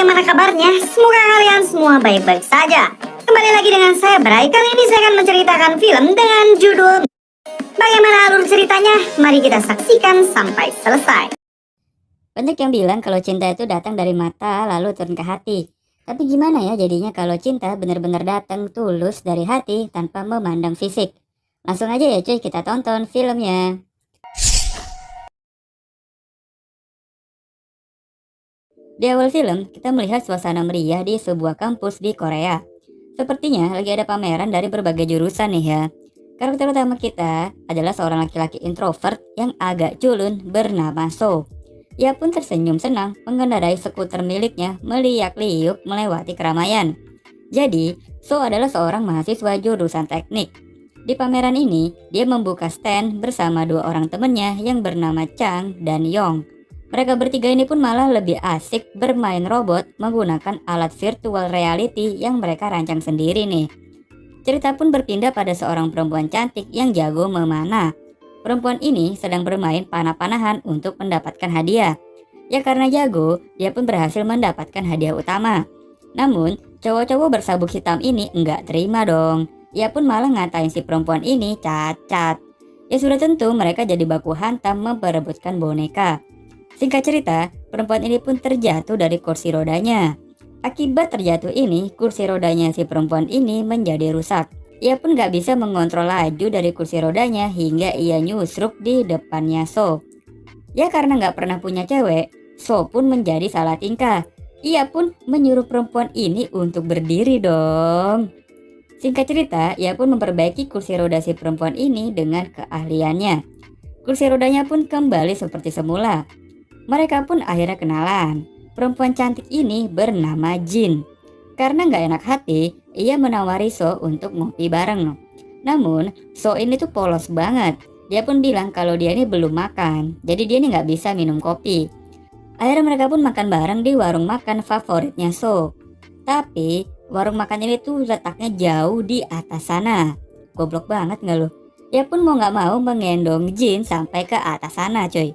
bagaimana kabarnya? Semoga kalian semua baik-baik saja. Kembali lagi dengan saya Bray. Kali ini saya akan menceritakan film dengan judul Bagaimana alur ceritanya? Mari kita saksikan sampai selesai. Banyak yang bilang kalau cinta itu datang dari mata lalu turun ke hati. Tapi gimana ya jadinya kalau cinta benar-benar datang tulus dari hati tanpa memandang fisik? Langsung aja ya cuy, kita tonton filmnya. Di awal film, kita melihat suasana meriah di sebuah kampus di Korea. Sepertinya lagi ada pameran dari berbagai jurusan nih ya. Karakter utama kita adalah seorang laki-laki introvert yang agak culun bernama So. Ia pun tersenyum senang mengendarai skuter miliknya meliak-liuk melewati keramaian. Jadi, So adalah seorang mahasiswa jurusan teknik. Di pameran ini, dia membuka stand bersama dua orang temannya yang bernama Chang dan Yong. Mereka bertiga ini pun malah lebih asik bermain robot menggunakan alat virtual reality yang mereka rancang sendiri nih. Cerita pun berpindah pada seorang perempuan cantik yang jago memanah. Perempuan ini sedang bermain panah-panahan untuk mendapatkan hadiah. Ya karena jago, dia pun berhasil mendapatkan hadiah utama. Namun, cowok-cowok bersabuk hitam ini enggak terima dong. Ia pun malah ngatain si perempuan ini cacat. Ya sudah tentu mereka jadi baku hantam memperebutkan boneka. Singkat cerita, perempuan ini pun terjatuh dari kursi rodanya. Akibat terjatuh ini, kursi rodanya si perempuan ini menjadi rusak. Ia pun gak bisa mengontrol laju dari kursi rodanya hingga ia nyusruk di depannya So. Ya karena gak pernah punya cewek, So pun menjadi salah tingkah. Ia pun menyuruh perempuan ini untuk berdiri dong. Singkat cerita, ia pun memperbaiki kursi roda si perempuan ini dengan keahliannya. Kursi rodanya pun kembali seperti semula. Mereka pun akhirnya kenalan. Perempuan cantik ini bernama Jin. Karena gak enak hati, ia menawari So untuk ngopi bareng. Namun, So ini tuh polos banget. Dia pun bilang kalau dia ini belum makan, jadi dia ini gak bisa minum kopi. Akhirnya mereka pun makan bareng di warung makan favoritnya So. Tapi, warung makan ini tuh letaknya jauh di atas sana. Goblok banget gak lo? Dia pun mau gak mau mengendong Jin sampai ke atas sana coy.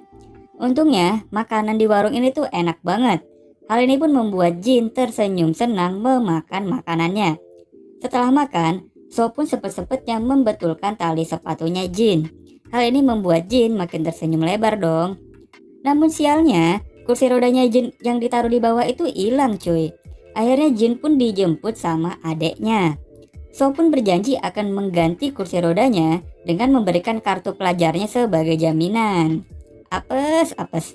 Untungnya, makanan di warung ini tuh enak banget. Hal ini pun membuat Jin tersenyum senang memakan makanannya. Setelah makan, So pun sepet-sepetnya membetulkan tali sepatunya Jin. Hal ini membuat Jin makin tersenyum lebar dong. Namun sialnya, kursi rodanya Jin yang ditaruh di bawah itu hilang cuy. Akhirnya Jin pun dijemput sama adeknya. So pun berjanji akan mengganti kursi rodanya dengan memberikan kartu pelajarnya sebagai jaminan. Apes.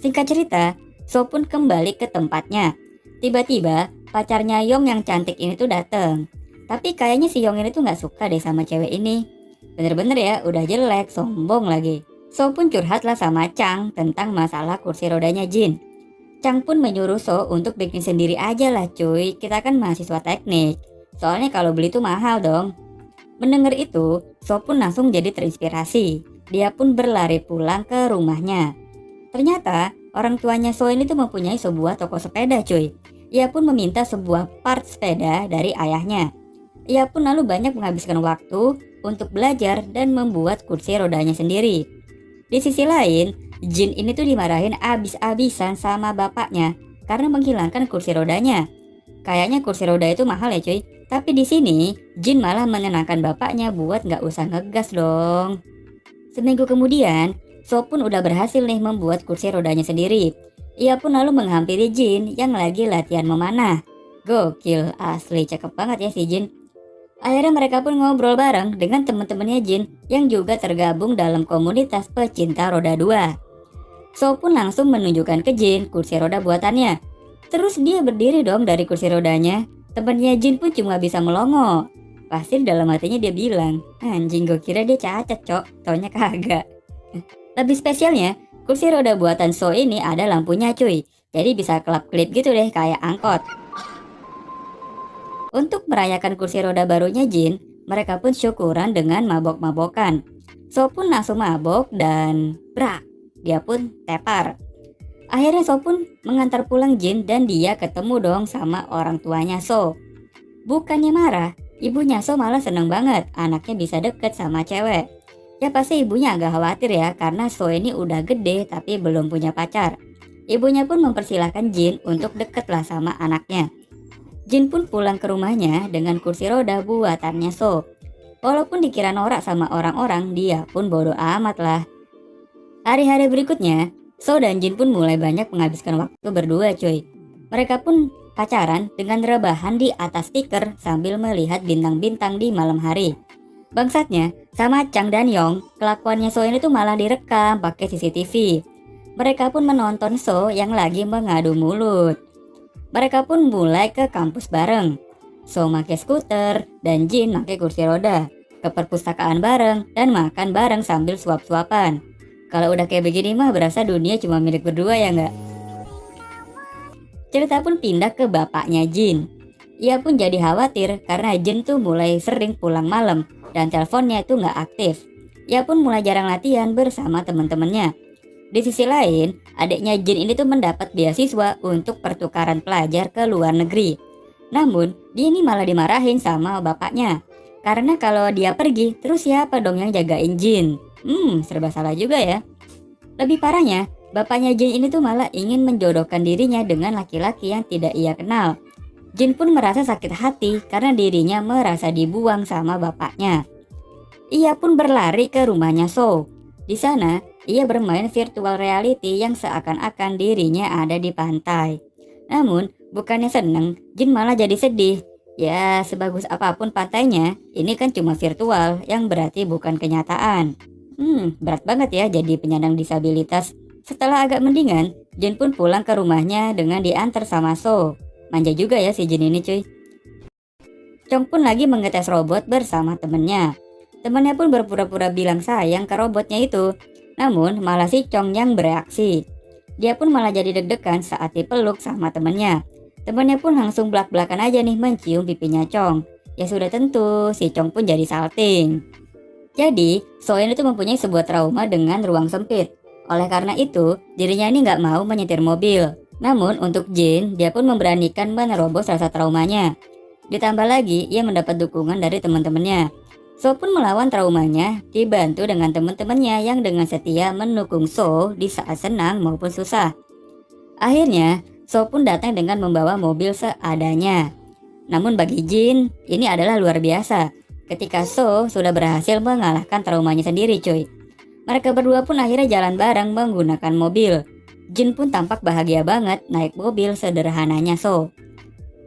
Singkat cerita, So pun kembali ke tempatnya. Tiba-tiba pacarnya Yong yang cantik ini tuh dateng. Tapi kayaknya si Yong ini tuh gak suka deh sama cewek ini. Bener-bener ya udah jelek, sombong lagi. So pun curhatlah sama Chang tentang masalah kursi rodanya Jin. Chang pun menyuruh So untuk bikin sendiri aja lah cuy. Kita kan mahasiswa teknik. Soalnya kalau beli tuh mahal dong. Mendengar itu, So pun langsung jadi terinspirasi. Dia pun berlari pulang ke rumahnya. Ternyata orang tuanya So ini tuh mempunyai sebuah toko sepeda cuy. Ia pun meminta sebuah part sepeda dari ayahnya. Ia pun lalu banyak menghabiskan waktu untuk belajar dan membuat kursi rodanya sendiri. Di sisi lain, Jin ini tuh dimarahin abis-abisan sama bapaknya karena menghilangkan kursi rodanya. Kayaknya kursi roda itu mahal ya cuy. Tapi di sini Jin malah menenangkan bapaknya buat nggak usah ngegas dong. Seminggu kemudian, So pun udah berhasil nih membuat kursi rodanya sendiri. Ia pun lalu menghampiri Jin yang lagi latihan memanah. Gokil, asli cakep banget ya si Jin. Akhirnya mereka pun ngobrol bareng dengan teman-temannya Jin yang juga tergabung dalam komunitas pecinta roda 2. So pun langsung menunjukkan ke Jin kursi roda buatannya. Terus dia berdiri dong dari kursi rodanya. Temannya Jin pun cuma bisa melongo. Pasti dalam hatinya dia bilang, anjing gue kira dia cacat cok, taunya kagak. Lebih spesialnya, kursi roda buatan So ini ada lampunya cuy. Jadi bisa kelap-kelip gitu deh kayak angkot. Untuk merayakan kursi roda barunya Jin, mereka pun syukuran dengan mabok-mabokan. So pun langsung mabok dan brak, dia pun tepar. Akhirnya So pun mengantar pulang Jin dan dia ketemu dong sama orang tuanya So. Bukannya marah, ibunya So malah seneng banget anaknya bisa deket sama cewek. Ya pasti ibunya agak khawatir ya karena So ini udah gede tapi belum punya pacar. Ibunya pun mempersilahkan Jin untuk deketlah sama anaknya. Jin pun pulang ke rumahnya dengan kursi roda buatannya So. Walaupun dikira norak sama orang-orang, dia pun bodoh amat lah. Hari-hari berikutnya, So dan Jin pun mulai banyak menghabiskan waktu berdua cuy. Mereka pun pacaran dengan rebahan di atas stiker sambil melihat bintang-bintang di malam hari. Bangsatnya, sama Chang dan Yong, kelakuannya So ini tuh malah direkam pakai CCTV. Mereka pun menonton So yang lagi mengadu mulut. Mereka pun mulai ke kampus bareng. So pakai skuter dan Jin pakai kursi roda. Ke perpustakaan bareng dan makan bareng sambil suap-suapan. Kalau udah kayak begini mah berasa dunia cuma milik berdua ya nggak? Cerita pun pindah ke bapaknya Jin. Ia pun jadi khawatir karena Jin tuh mulai sering pulang malam dan teleponnya itu nggak aktif. Ia pun mulai jarang latihan bersama teman-temannya. Di sisi lain, adiknya Jin ini tuh mendapat beasiswa untuk pertukaran pelajar ke luar negeri. Namun, dia ini malah dimarahin sama bapaknya. Karena kalau dia pergi, terus siapa dong yang jagain Jin? Serba salah juga ya. Lebih parahnya, bapaknya Jin ini tuh malah ingin menjodohkan dirinya dengan laki-laki yang tidak ia kenal. Jin pun merasa sakit hati karena dirinya merasa dibuang sama bapaknya. Ia pun berlari ke rumahnya So. Di sana, ia bermain virtual reality yang seakan-akan dirinya ada di pantai. Namun, bukannya seneng, Jin malah jadi sedih. Ya, sebagus apapun pantainya, ini kan cuma virtual, yang berarti bukan kenyataan. Berat banget ya jadi penyandang disabilitas. Setelah agak mendingan, Jin pun pulang ke rumahnya dengan diantar sama So. Manja juga ya si Jin ini cuy. Chong pun lagi mengetes robot bersama temennya. Temannya pun berpura-pura bilang sayang ke robotnya itu. Namun malah si Chong yang bereaksi. Dia pun malah jadi deg-degan saat dipeluk sama temannya. Temannya pun langsung belak-belakan aja nih mencium pipinya Chong. Ya sudah tentu si Chong pun jadi salting. Jadi So ini tuh mempunyai sebuah trauma dengan ruang sempit. Oleh karena itu dirinya ini gak mau menyetir mobil. Namun untuk Jin dia pun memberanikan menerobos rasa traumanya. Ditambah lagi ia mendapat dukungan dari teman-temannya. So pun melawan traumanya, dibantu dengan teman-temannya yang dengan setia mendukung So di saat senang maupun susah. Akhirnya, So pun datang dengan membawa mobil seadanya. Namun bagi Jin, ini adalah luar biasa. Ketika So sudah berhasil mengalahkan traumanya sendiri cuy. Mereka berdua pun akhirnya jalan bareng menggunakan mobil. Jin pun tampak bahagia banget naik mobil sederhananya So.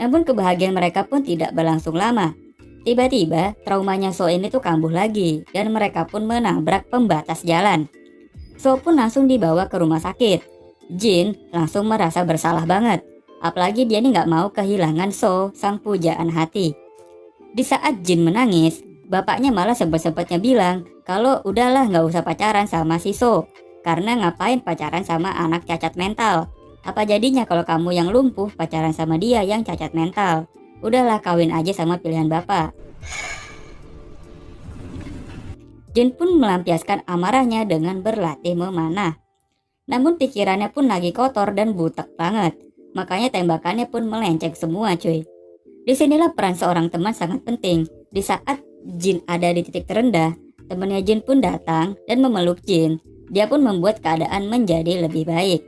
Namun kebahagiaan mereka pun tidak berlangsung lama. Tiba-tiba traumanya So ini tuh kambuh lagi dan mereka pun menabrak pembatas jalan. So pun langsung dibawa ke rumah sakit. Jin langsung merasa bersalah banget. Apalagi dia ini gak mau kehilangan So, sang pujaan hati. Di saat Jin menangis, bapaknya malah sempat-sempatnya bilang kalau udahlah gak usah pacaran sama si So. Karena ngapain pacaran sama anak cacat mental? Apa jadinya kalau kamu yang lumpuh pacaran sama dia yang cacat mental? Udahlah kawin aja sama pilihan bapak. Jin pun melampiaskan amarahnya dengan berlatih memanah. Namun pikirannya pun lagi kotor dan butek banget. Makanya tembakannya pun melenceng semua cuy. Disinilah peran seorang teman sangat penting. Di saat Jin ada di titik terendah, temannya Jin pun datang dan memeluk Jin. Dia pun membuat keadaan menjadi lebih baik.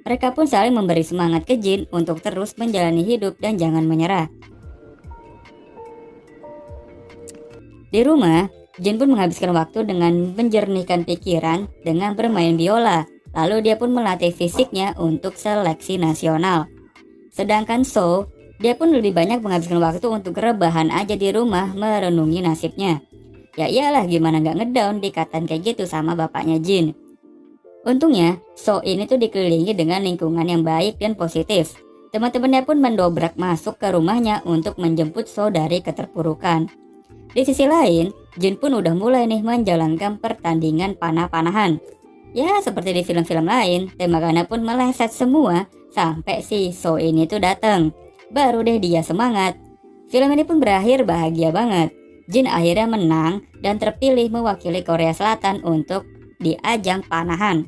Mereka pun saling memberi semangat ke Jin untuk terus menjalani hidup dan jangan menyerah. Di rumah, Jin pun menghabiskan waktu dengan menjernihkan pikiran dengan bermain biola. Lalu dia pun melatih fisiknya untuk seleksi nasional. Sedangkan So, dia pun lebih banyak menghabiskan waktu untuk rebahan aja di rumah merenungi nasibnya. Ya iyalah gimana gak ngedown dikatain kayak gitu sama bapaknya Jin. Untungnya, So ini tuh dikelilingi dengan lingkungan yang baik dan positif. Teman-temannya pun mendobrak masuk ke rumahnya untuk menjemput So dari keterpurukan. Di sisi lain, Jin pun udah mulai nih menjalankan pertandingan panah-panahan. Ya seperti di film-film lain, tembakannya pun meleset semua sampai si So ini tuh datang. Baru deh dia semangat. Film ini pun berakhir bahagia banget. Jin akhirnya menang dan terpilih mewakili Korea Selatan untuk di ajang panahan.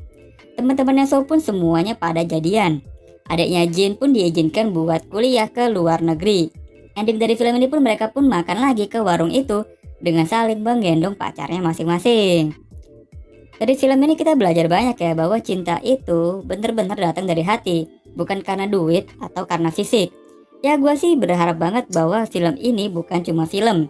Teman-temannya So pun semuanya pada jadian. Adiknya Jin pun diizinkan buat kuliah ke luar negeri. Ending dari film ini pun mereka pun makan lagi ke warung itu dengan saling menggendong pacarnya masing-masing. Dari film ini kita belajar banyak ya bahwa cinta itu bener-bener datang dari hati, bukan karena duit atau karena fisik. Ya gue sih berharap banget bahwa film ini bukan cuma film,